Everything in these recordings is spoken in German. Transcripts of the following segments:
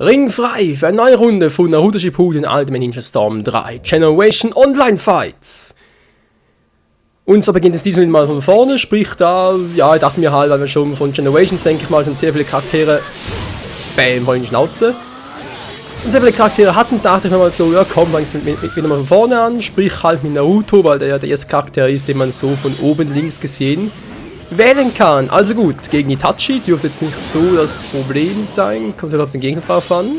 Ring frei für eine neue Runde von Naruto Shippuden Ultimate Ninja Storm 3 Generation Online Fights. Und so beginnt es diesmal mal von vorne, sprich da, ja, ich dachte mir halt, weil wir schon von Generations, denke ich mal, schon sehr viele Charaktere, bam, voll in die Schnauze. Und sehr viele Charaktere hatten, dachte ich mir mal so, ja komm, fangst wieder mal von vorne an, sprich halt mit Naruto, weil der ja der erste Charakter ist, den man so von oben links gesehen wählen kann. Also gut, gegen Itachi dürfte jetzt nicht so das Problem sein, kommt halt auf den Gegner drauf an.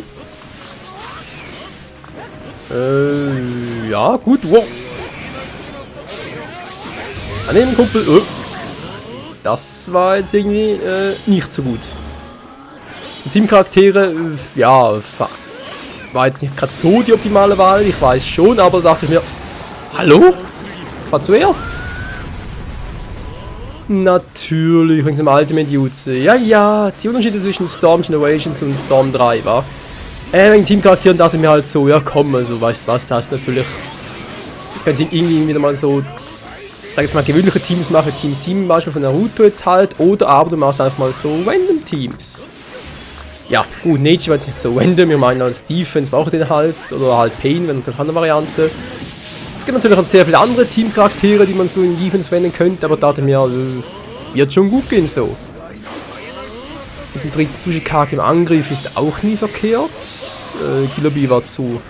Ja, gut, wow. Daneben Kumpel, oh. Das war jetzt irgendwie nicht so gut. Die Teamcharaktere, ja, war jetzt nicht gerade so die optimale Wahl, ich weiß schon, aber da dachte ich mir, hallo? War zuerst? Natürlich, wegen dem Ultimate Jutsu. Ja, die Unterschiede zwischen Storm Generations und Storm 3 war. Wegen Teamcharakteren dachte ich mir halt so, ja komm, also weißt du was, das natürlich. Ich kann irgendwie wieder mal so, sag jetzt mal, gewöhnliche Teams machen, Team 7 Beispiel von Naruto jetzt halt, oder aber du machst einfach mal so Random Teams. Ja, gut, Neji war jetzt nicht so random, wir meinen als Defense braucht den halt, oder halt Pain, wenn eine andere Variante. Es gibt natürlich auch sehr viele andere Teamcharaktere, die man so in Defense verwenden könnte, aber da dachte ich mir, wird schon gut gehen so. Mit dem dritten Tsuchikage im Angriff ist auch nie verkehrt. Killer Bee war zu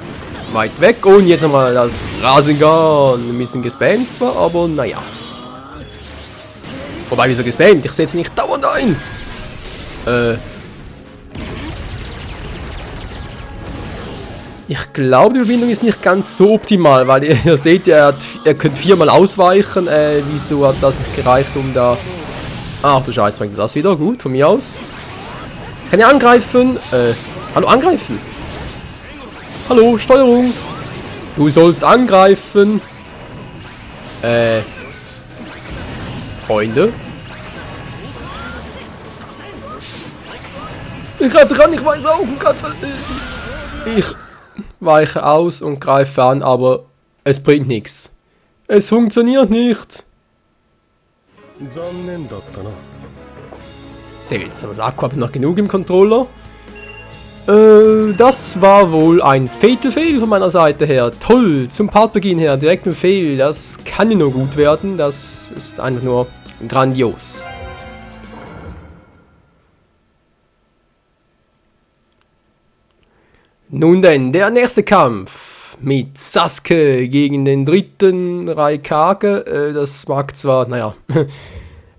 weit weg und jetzt nochmal das Rasengan. Ein bisschen gespammt zwar, aber naja. Wobei, wieso gespammt? Ich setze nicht dauernd ein. Ich glaube, die Verbindung ist nicht ganz so optimal, weil ihr seht, er könnt viermal ausweichen. Wieso hat das nicht gereicht, um da... Ach du Scheiße, bringt das wieder? Gut, von mir aus. Kann ich angreifen? Hallo, angreifen? Hallo, Steuerung. Du sollst angreifen. Freunde. Ich greife ran, ich weiß auch und greife... Ich weiche aus und greife an, aber es bringt nichts. Es funktioniert nicht. Seltsam, das Akku habe ich noch genug im Controller. Das war wohl ein Fatal Fail von meiner Seite her. Toll, zum Partbeginn her, direkt mit Fail. Das kann ja nur gut werden. Das ist einfach nur grandios. Nun denn, der nächste Kampf mit Sasuke gegen den dritten Raikage. Das mag zwar, naja,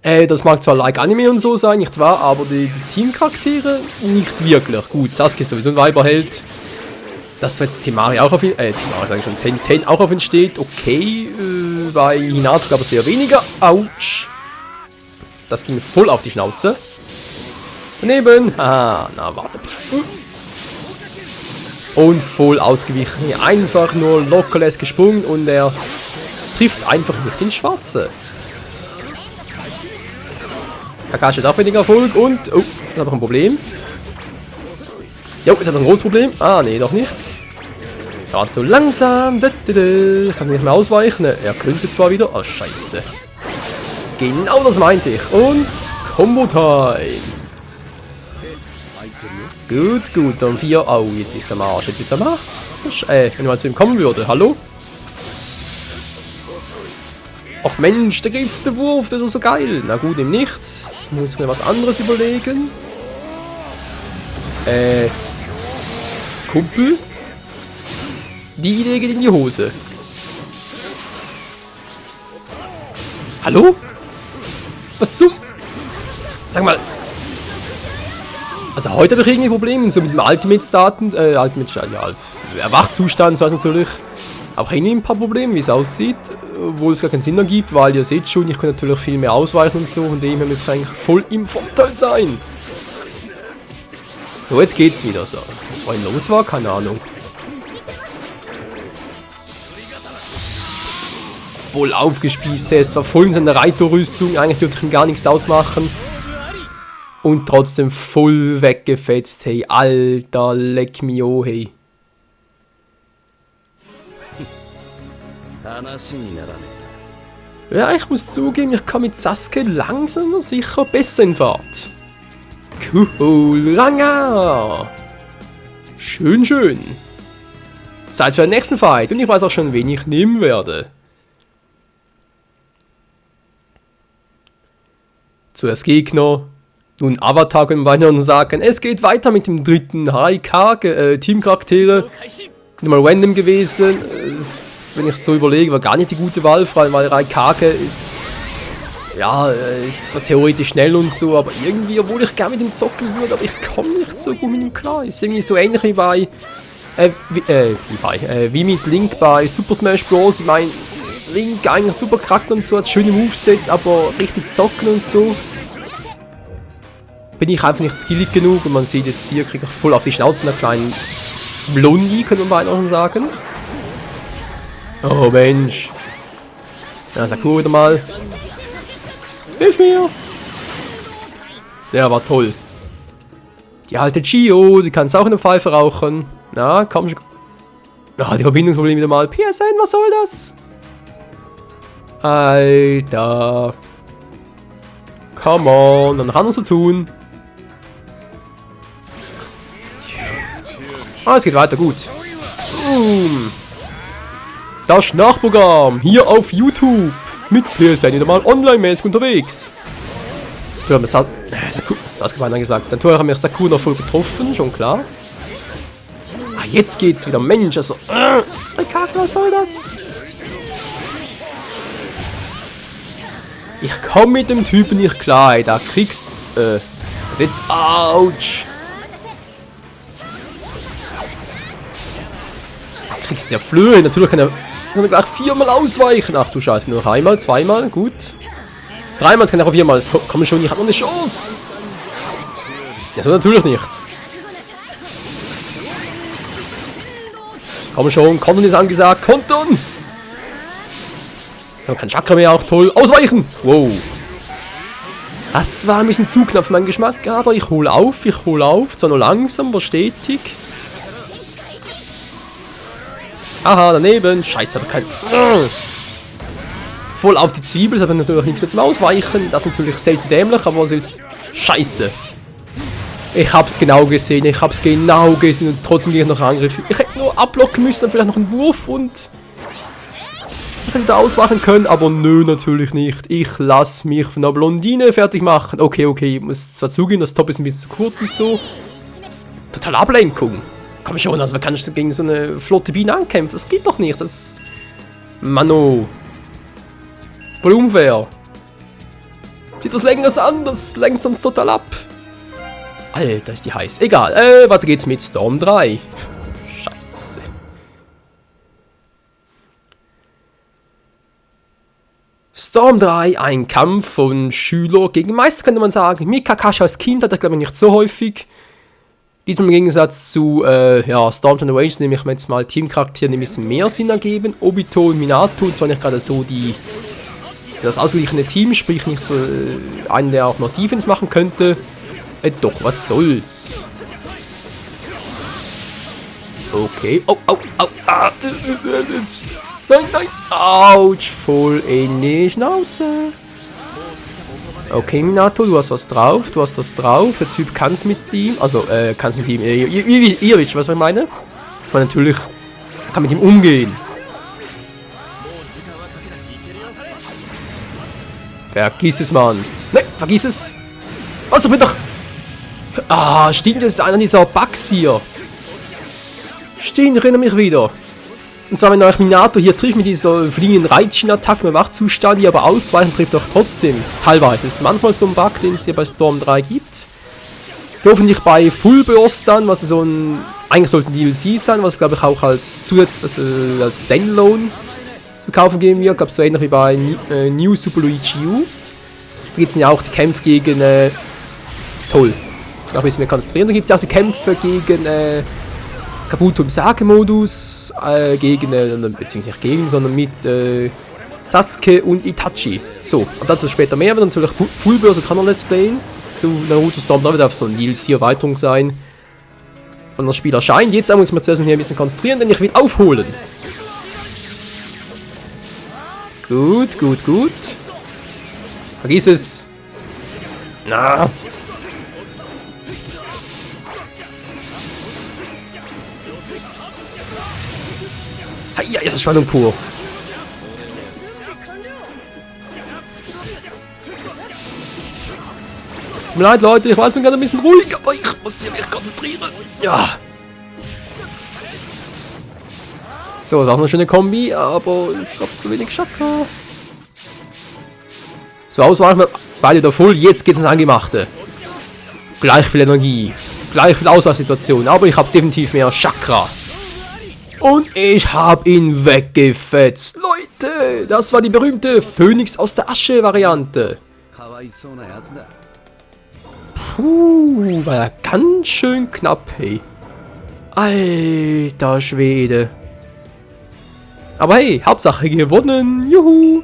das mag zwar like Anime und so sein, nicht wahr? Aber die Teamcharaktere nicht wirklich. Gut, Sasuke ist sowieso ein Weiberheld. Dass jetzt Temari auch auf ihn, Temari sag ich schon, Ten auch auf ihn steht, okay. Bei Hinata gab es sehr weniger. Autsch. Das ging voll auf die Schnauze. Daneben, na warte. Und voll ausgewichen. Einfach nur lockerlässig gesprungen und er trifft einfach nicht den Schwarze. Kakashi hat auch weniger Erfolg und... Oh, jetzt hat noch ein Problem. Jo, jetzt hat er ein großes Problem. Ah, nee, doch nicht. Gerade so langsam. Kann sie nicht mehr ausweichen. Er könnte zwar wieder... Oh, scheiße. Genau das meinte ich. Und... Combo Time. Gut, dann 4. Oh, jetzt ist der Marsch. Wenn man zu ihm kommen würde. Hallo? Ach Mensch, der Griff, der Wurf, das ist so geil. Na gut, im Nichts. Muss ich mir was anderes überlegen. Kumpel? Die Idee geht in die Hose. Hallo? Was zum... Sag mal... Also heute habe ich irgendwie Probleme, so mit dem Ultimate-Staten, ja, Erwachzustand, so heißt natürlich. Auch irgendwie ein paar Probleme, wie es aussieht, obwohl es gar keinen Sinn ergibt, weil ihr seht schon, ich kann natürlich viel mehr ausweichen und so, von dem her müsste ich eigentlich voll im Vorteil sein. So, jetzt geht's wieder so. Was vorhin los war, keine Ahnung. Voll aufgespießt, er ist zwar voll in seiner Reiterrüstung, eigentlich dürfte ich ihm gar nichts ausmachen. Und trotzdem voll weggefetzt, hey, alter, leck mich oh, hey. Ja, ich muss zugeben, ich komme mit Sasuke langsam aber sicher besser in Fahrt. Cool, Ranga! Schön, schön. Zeit für den nächsten Fight. Und ich weiß auch schon, wen ich nehmen werde. Zuerst Gegner. Nun Avatar können wir noch sagen. Es geht weiter mit dem dritten HIK Teamcharaktere. Nochmal random gewesen. Wenn ich so überlege, war gar nicht die gute Wahl, vor allem weil Raikage ist. Ja, ist zwar theoretisch schnell und so, aber irgendwie, obwohl ich gerne mit ihm zocken würde, aber ich komme nicht so gut mit ihm klar. Ist irgendwie so ähnlich wie bei. Wie mit Link bei Super Smash Bros. Ich meine, Link eigentlich super Charakter und so, hat schöne Movesets, aber richtig zocken und so. Bin ich einfach nicht skillig genug und man sieht jetzt hier, kriege ich voll auf die Schnauze einer kleinen Blondie, können wir beide noch sagen. Oh Mensch. Ja, Sakura wieder mal. Hilf mir! Ja, war toll. Die alte Chio, die kann auch eine Pfeife rauchen. Na, komm schon. Ah, die Verbindungsprobleme wieder mal. PSN, was soll das? Alter. Come on, dann kann er so tun. Ah, es geht weiter, gut. Das Nachprogramm, hier auf YouTube. Mit PSN wieder mal online-mäßig unterwegs. So, das hat Sasuke gesagt. Dann haben wir Sakura noch voll getroffen, schon klar. Ah, jetzt geht's wieder. Mensch, also. Rikage, was soll das? Ich komm mit dem Typen nicht klar, ey. Da kriegst. Was jetzt? Autsch! Da kriegst der Flöhe. Natürlich kann er gleich 4-mal ausweichen. Ach du Scheiße, nur noch einmal, zweimal, gut. 3-mal kann er auch 4-mal. So, komm schon, ich hab noch eine Chance. Ja, so natürlich nicht. Komm schon, Konton ist angesagt. Konton! Dann kein Chakra mehr, auch toll. Ausweichen! Wow. Das war ein bisschen zu knapp für meinen Geschmack, aber ich hole auf. Zwar nur langsam, aber stetig. Aha, daneben. Scheiße, aber kein. Voll auf die Zwiebel, das hat natürlich nichts mehr zum Ausweichen. Das ist natürlich selten dämlich, aber was jetzt. Scheiße. Ich hab's genau gesehen und trotzdem liegt noch Angriff. Ich hätte nur abblocken müssen, dann vielleicht noch einen Wurf und. Ich hätte da auswachen können, aber nö, natürlich nicht. Ich lasse mich von der Blondine fertig machen. Okay, ich muss zwar zugeben, das Top ist ein bisschen zu kurz und so. Das ist total Ablenkung. Komm schon, also man kann nicht gegen so eine flotte Biene ankämpfen. Das geht doch nicht. Das. Mano. Voll unfair. Sieht das länger an, das lenkt sonst total ab. Alter, ist die heiß. Egal. Weiter geht's mit Storm 3. Scheiße. Storm 3, ein Kampf von Schüler gegen Meister, könnte man sagen. Mit Kakashi als Kind hat er, glaube ich, nicht so häufig. Diesem im Gegensatz zu Storm Generations nehme ich mir jetzt mal Teamcharaktere, die ein bisschen mehr Sinn ergeben. Obito und Minato, zwar nicht gerade so das ausgleichende Team, sprich nicht so einen, der auch noch Defense machen könnte. Doch, was soll's. Okay. Oh, nein. Autsch, voll in die Schnauze. Okay, Minato, du hast was drauf. Der Typ kann's mit ihm. Also, kann's mit ihm. Ihr wisst, was ich meine? Ich meine, natürlich kann mit ihm umgehen. Vergiss es, Mann. Nein, vergiss es. Was, ich bin doch. Ah, stimmt, das ist einer dieser Bugs hier. Stimmt, ich erinnere mich wieder. Und zwar, wenn euch Minato hier trifft mit dieser fliegenden Reitschen-Attacke im Wachzustand, die aber ausweichen, trifft auch trotzdem. Teilweise. Das ist manchmal so ein Bug, den es hier bei Storm 3 gibt. Hoffentlich bei Full Burst dann, was so ein. Eigentlich soll es ein DLC sein, was glaube ich auch als als Standalone zu kaufen geben wird. Ich glaube, so ähnlich wie bei New Super Luigi U. Da gibt es ja auch die Kämpfe gegen. Toll. Noch ein bisschen mehr konzentrieren. Da gibt es ja auch die Kämpfe gegen Kabuto im Sage-Modus, beziehungsweise nicht gegen, sondern mit Sasuke und Itachi. So, und dazu später mehr, wird natürlich Full Burst kann noch Let's Playen. Zu Naruto Storm 3 wird auf so ein DLC-Erweiterung sein. Und das Spiel erscheint. Jetzt muss man zuerst hier ein bisschen konzentrieren, denn ich will aufholen. Gut. Vergiss es. Na. Ja, ist das Spannung pur. Tut mir leid, Leute, ich weiß, ich bin gerade ein bisschen ruhig, aber ich muss mich konzentrieren. Ja. So, ist auch eine schöne Kombi, aber ich habe zu wenig Chakra. So, ausweichen wir beide da voll. Jetzt geht's ins Angemachte. Gleich viel Energie. Gleich viel Ausweichsituation. Aber ich habe definitiv mehr Chakra. Und ich habe ihn weggefetzt. Leute, das war die berühmte Phönix aus der Asche Variante. Puh, war ja ganz schön knapp, hey. Alter Schwede. Aber hey, Hauptsache gewonnen. Juhu.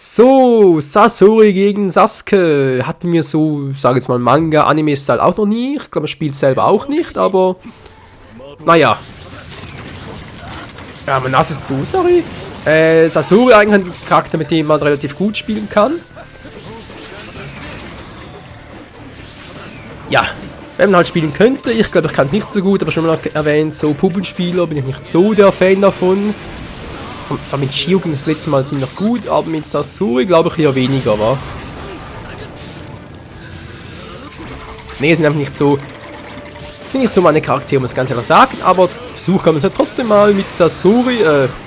So, Sasori gegen Sasuke. Hatten wir so, sage jetzt mal, Manga, Anime-Style auch noch nie. Ich glaube, er spielt selber auch nicht, aber naja. Ja, mein Nass ist zu, sorry. Sasori eigentlich ein Charakter, mit dem man relativ gut spielen kann. Ja, wenn man halt spielen könnte. Ich glaube, ich kann es nicht so gut, aber schon mal erwähnt, so Puppenspieler bin ich nicht so der Fan davon. Zwar mit Shio ging das letzte Mal ziemlich gut, aber mit Sasori glaube ich eher weniger, wa? Ne, sind einfach nicht so meine Charaktere, muss ich ganz ehrlich sagen, aber versuchen kann man es ja trotzdem mal mit Sasori,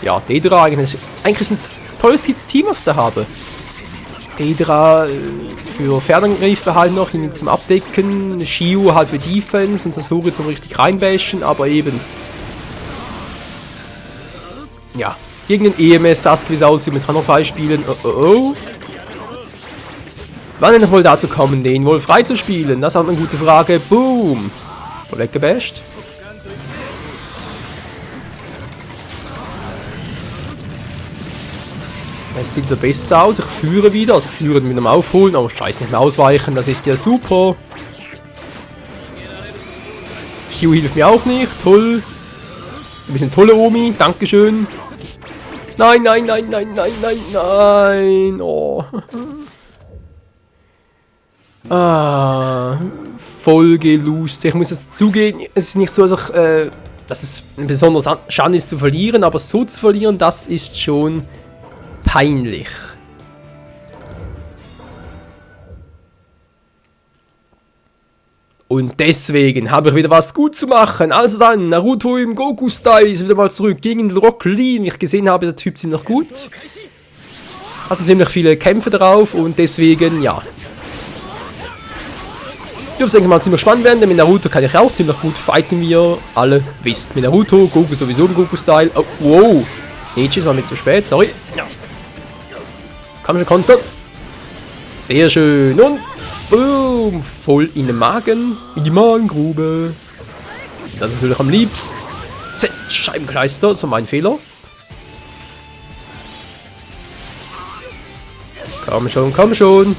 ja, Deidara eigentlich ist ein tolles Team, was ich da habe. Deidara für Fernangriffe halt noch, ihn zum Abdecken, Shio halt für Defense und Sasori zum richtig reinbashen, aber eben, ja. Gegen den EMS Sasuke, wie es aussieht, man kann noch frei spielen. Oh. Wann denn wohl dazu kommen, den wohl frei zu spielen? Das ist auch eine gute Frage. Boom. Wohl weggebasht. Es sieht ja besser aus. Ich führe wieder. Also führen mit dem Aufholen. Aber scheiß nicht mehr ausweichen. Das ist ja super. Shio hilft mir auch nicht. Toll. Du bist eine tolle Omi. Dankeschön. Nein, nein, nein, nein, nein, nein, nein. Oh. Voll geloost. Ich muss es zugeben, es ist nicht so, dass es ein besonderer Schande ist zu verlieren, aber so zu verlieren, das ist schon peinlich. Und deswegen habe ich wieder was gut zu machen. Also dann, Naruto im Goku-Style ist wieder mal zurück gegen Rock Lee. Wie ich gesehen habe, der Typ ziemlich gut. Hatten ziemlich viele Kämpfe drauf und deswegen, ja. Dürfte denke ich mal ziemlich spannend werden, denn mit Naruto kann ich auch ziemlich gut fighten, wie ihr alle wisst. Mit Naruto, Goku sowieso im Goku-Style. Oh, wow. Nietzsche war mir zu spät, sorry. Ja. Komm schon, Konter. Sehr schön. Und boom, voll in den Magen, in die Magengrube. Das ist natürlich am liebsten. Scheibenkleister, das war mein Fehler. Komm schon, komm schon.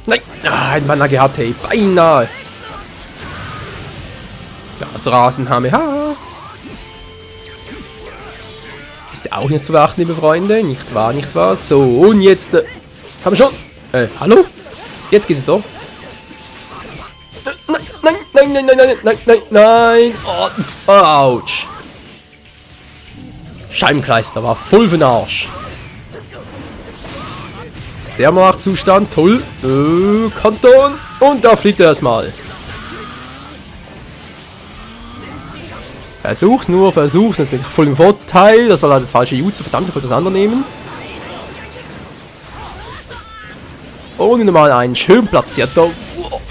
Nein, ein Mana gehabt, hey, beinahe. Das Rasenhameha. Ist ja auch nicht zu beachten, liebe Freunde. Nicht wahr, nicht wahr? So, und jetzt, komm schon. Hallo? Jetzt geht's doch. Nein, nein, nein, nein, nein, nein, nein, nein, nein. Oh, ouch. Scheibenkleister war voll für den Arsch. Sehr Zustand, toll. Kanton. Und da fliegt er erstmal. Versuch's, jetzt bin ich voll im Vorteil. Das war leider das falsche Jutsu, verdammt, ich wollte das andere nehmen. Und nochmal ein schön platzierter Wurf.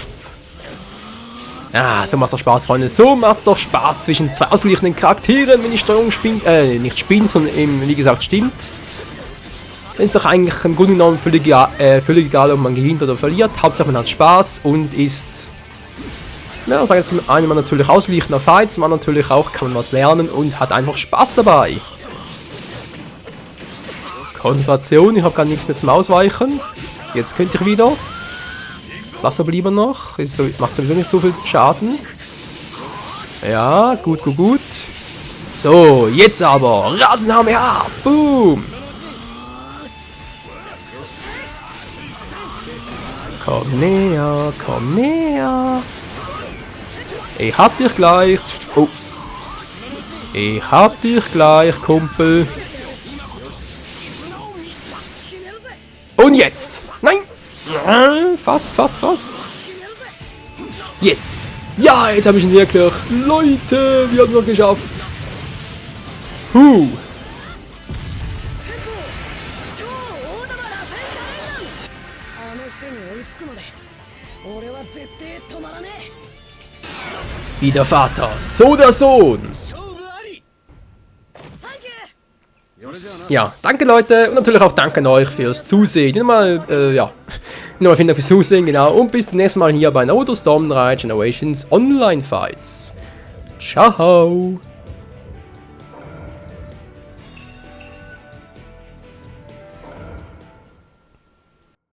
Ja, so macht's doch Spaß, Freunde. So macht's doch Spaß zwischen zwei ausgleichenden Charakteren, wenn die Steuerung spinnt, nicht spinnt, sondern eben, wie gesagt, stimmt. Dann ist doch eigentlich im Grunde genommen völlig egal, ob man gewinnt oder verliert. Hauptsache man hat Spaß und ist, ja, sagen wir zum einen mal natürlich ausgleichender Fight, zum anderen natürlich auch kann man was lernen und hat einfach Spaß dabei. Konzentration, ich habe gar nichts mehr zum Ausweichen. Jetzt könnte ich wieder. Das Wasser blieb noch. Macht sowieso nicht so viel Schaden. Ja, gut, gut, gut. So, jetzt aber. Rasenhameha. Boom. Komm näher, komm näher. Ich hab dich gleich. Oh. Ich hab dich gleich, Kumpel. Und jetzt. Nein. Fast. Jetzt. Ja, jetzt habe ich ihn wirklich. Leute, wir haben es noch geschafft. Huh. Wie der Vater, so der Sohn. Ja, danke Leute und natürlich auch danke an euch fürs Zusehen. Nochmal vielen Dank fürs Zusehen, genau. Und bis zum nächsten Mal hier bei Naruto Storm 3 Generations Online Fights. Ciao.